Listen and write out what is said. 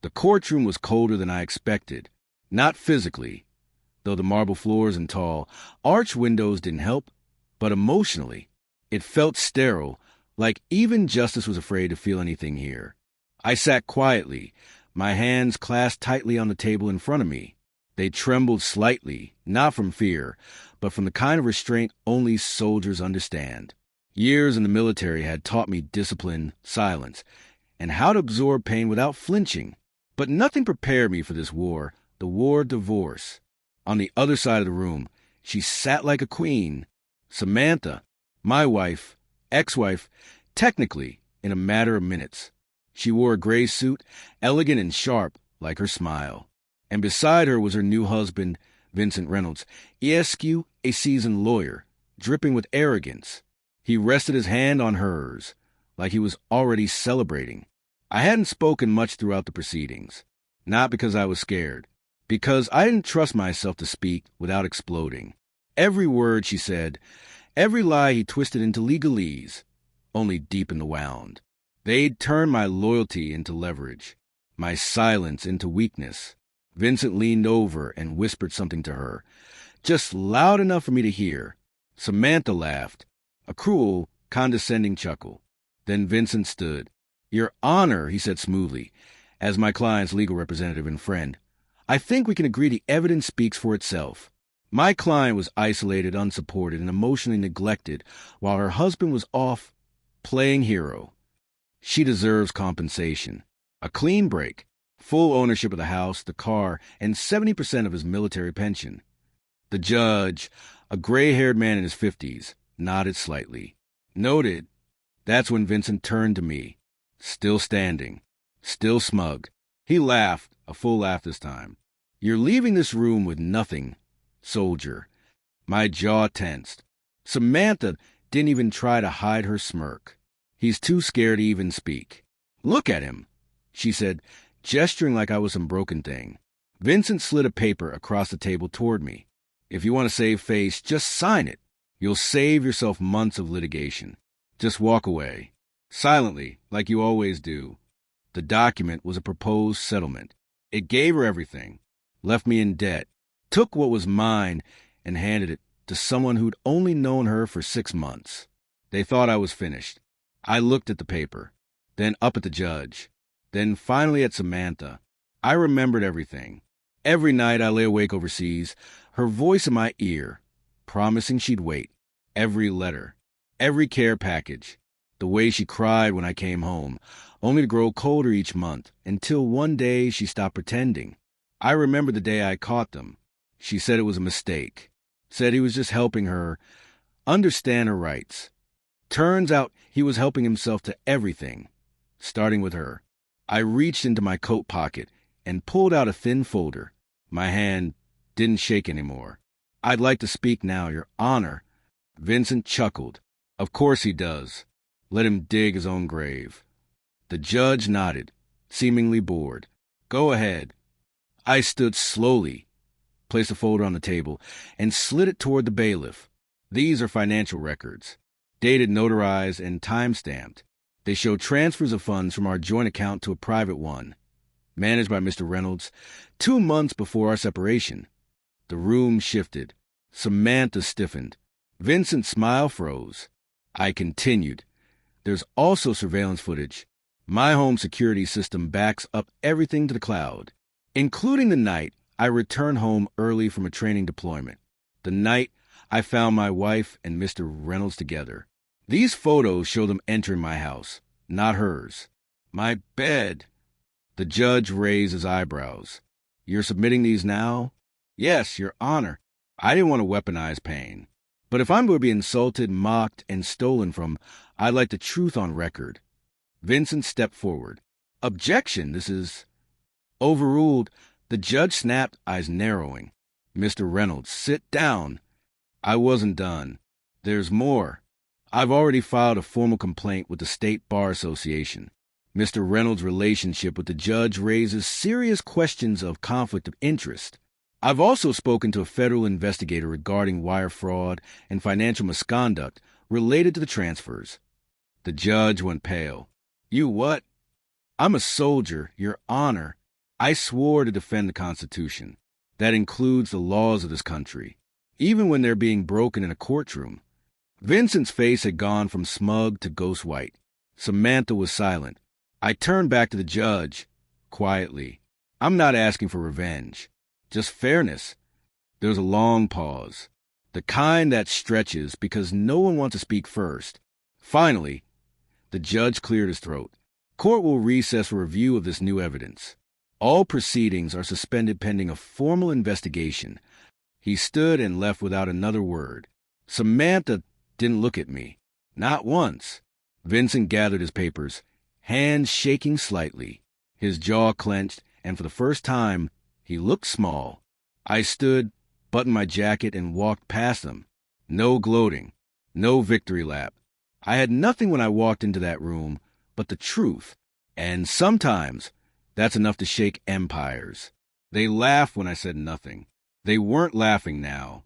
The courtroom was colder than I expected. Not physically, though the marble floors and tall, arched windows didn't help, but emotionally. It felt sterile, like even justice was afraid to feel anything here. I sat quietly, my hands clasped tightly on the table in front of me. They trembled slightly, not from fear, but from the kind of restraint only soldiers understand. Years in the military had taught me discipline, silence, and how to absorb pain without flinching. But nothing prepared me for this war, the war of divorce. On the other side of the room, she sat like a queen. Samantha, my wife, ex-wife, technically, in a matter of minutes. She wore a gray suit, elegant and sharp, like her smile. And beside her was her new husband, Vincent Reynolds, ESQ, a seasoned lawyer, dripping with arrogance. He rested his hand on hers, like he was already celebrating. I hadn't spoken much throughout the proceedings, not because I was scared, because I didn't trust myself to speak without exploding. Every word she said, every lie he twisted into legalese, only deepened the wound. They'd turned my loyalty into leverage, my silence into weakness. Vincent leaned over and whispered something to her, just loud enough for me to hear. Samantha laughed, a cruel, condescending chuckle. Then Vincent stood. "Your Honor," he said smoothly, as my client's legal representative and friend, "I think we can agree the evidence speaks for itself. My client was isolated, unsupported, and emotionally neglected while her husband was off playing hero. She deserves compensation. A clean break, full ownership of the house, the car, and 70% of his military pension." The judge, a gray-haired man in his 50s, nodded slightly. "Noted." That's when Vincent turned to me, still standing, still smug. He laughed, a full laugh this time. "You're leaving this room with nothing, soldier." My jaw tensed. Samantha didn't even try to hide her smirk. "He's too scared to even speak." "Look at him," she said, gesturing like I was some broken thing. Vincent slid a paper across the table toward me. "If you want to save face, just sign it. You'll save yourself months of litigation. Just walk away. Silently, like you always do." The document was a proposed settlement. It gave her everything, left me in debt, took what was mine, and handed it to someone who'd only known her for 6 months. They thought I was finished. I looked at the paper, then up at the judge, then finally at Samantha. I remembered everything. Every night I lay awake overseas, her voice in my ear, promising she'd wait. Every letter, every care package, the way she cried when I came home, only to grow colder each month, until one day she stopped pretending. I remember the day I caught them. She said it was a mistake, said he was just helping her understand her rights. Turns out he was helping himself to everything, starting with her. I reached into my coat pocket and pulled out a thin folder. My hand didn't shake anymore. "I'd like to speak now, Your Honor." Vincent chuckled. "Of course he does. Let him dig his own grave." The judge nodded, seemingly bored. "Go ahead." I stood slowly, placed the folder on the table, and slid it toward the bailiff. These are financial records, dated, notarized, and time-stamped. They show transfers of funds from our joint account to a private one, managed by Mr. Reynolds, 2 months before our separation. The room shifted. Samantha stiffened. Vincent's smile froze. I continued. "There's also surveillance footage. My home security system backs up everything to the cloud, including the night I returned home early from a training deployment. The night I found my wife and Mr. Reynolds together. These photos show them entering my house, not hers. My bed." The judge raised his eyebrows. "You're submitting these now?" "Yes, Your Honor. I didn't want to weaponize pain. But if I'm going to be insulted, mocked, and stolen from, I'd like the truth on record." Vincent stepped forward. "Objection, this is—" Overruled. The judge snapped, eyes narrowing. "Mr. Reynolds, sit down." I wasn't done. "There's more. I've already filed a formal complaint with the State Bar Association. Mr. Reynolds' relationship with the judge raises serious questions of conflict of interest. I've also spoken to a federal investigator regarding wire fraud and financial misconduct related to the transfers." The judge went pale. "You what?" "I'm a soldier, Your Honor. I swore to defend the Constitution. That includes the laws of this country, even when they're being broken in a courtroom. Vincent's face had gone from smug to ghost white. Samantha was silent. I turned back to the judge, quietly. I'm not asking for revenge, just fairness. There was a long pause, the kind that stretches because no one wants to speak first. Finally, the judge cleared his throat. Court will recess for review of this new evidence. All proceedings are suspended pending a formal investigation. He stood and left without another word. Samantha didn't look at me. Not once. Vincent gathered his papers, hands shaking slightly. His jaw clenched, and for the first time, he looked small. I stood, buttoned my jacket, and walked past him. No gloating. No victory lap. I had nothing when I walked into that room but the truth. And sometimes that's enough to shake empires. They laughed when I said nothing. They weren't laughing now.